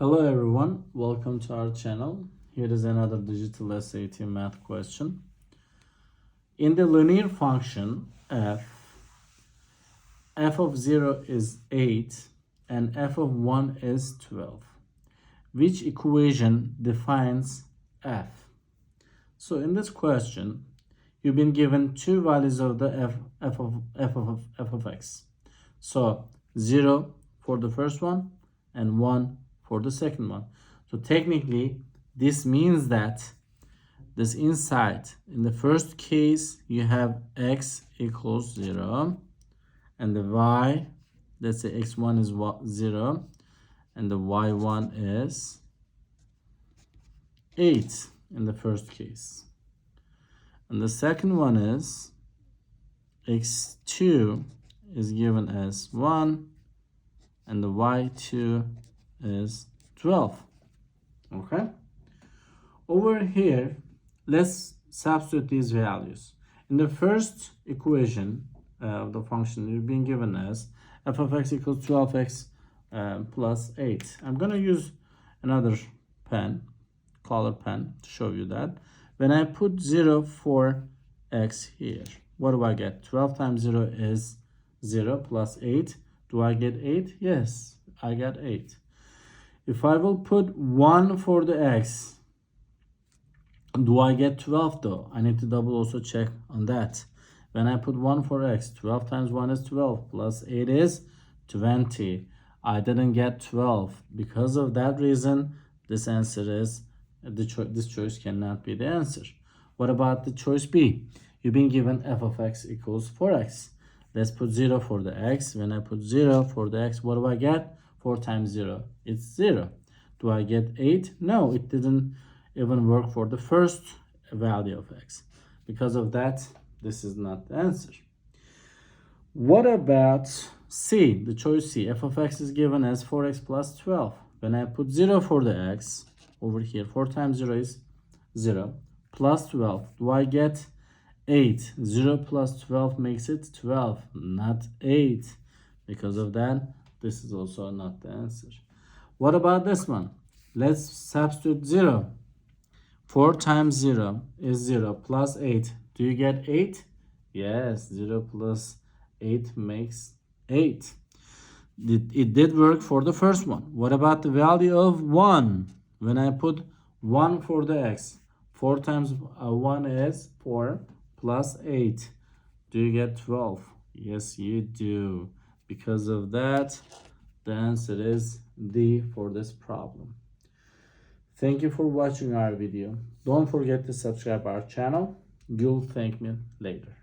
Hello everyone, welcome to our channel. Here is another digital SAT math question. In the linear function f of 0 is 8 and f of 1 is 12. Which equation defines f? So in this question, you've been given two values of the f of x. So 0 for the first one and 1 for the second one. So technically this means that this inside, in the first case you have x equals 0 and the y, let's say x1 is 0 and the y1 is 8 in the first case. And the second one is x2 is given as 1 and the y2 is 12. Okay, over here let's substitute these values. In the first equation of the function, you've been given as f of x equals 12x plus 8. I'm gonna use another pen, color pen, to show you that. When I put 0 for x here, what do I get? 12 times 0 is 0 plus 8. Do I get 8? Yes, I got 8. If I will put 1 for the x, do I get 12 though? I need to double also check on that. When I put 1 for x, 12 times 1 is 12 plus 8 is 20. I didn't get 12. Because of that reason, this answer is, this choice cannot be the answer. What about the choice B? You've been given f of x equals 4x. Let's put 0 for the x. When I put 0 for the x, what do I get? 4 times 0, it's 0. Do I get 8? No, it didn't even work for the first value of x. Because of that, this is not the answer. What about C, the choice C? F of x is given as 4x plus 12. When I put 0 for the x, over here, 4 times 0 is 0, plus 12. Do I get 8? 0 plus 12 makes it 12, not 8. Because of that, this is also not the answer. What about this one? Let's substitute 0. 4 times 0 is 0 plus 8. Do you get 8? Yes, 0 plus 8 makes 8. It did work for the first one. What about the value of 1? When I put 1 for the x, 4 times 1 is 4 plus 8. Do you get 12? Yes, you do. Because of that, the answer is D for this problem. Thank you for watching our video. Don't forget to subscribe our channel. You'll thank me later.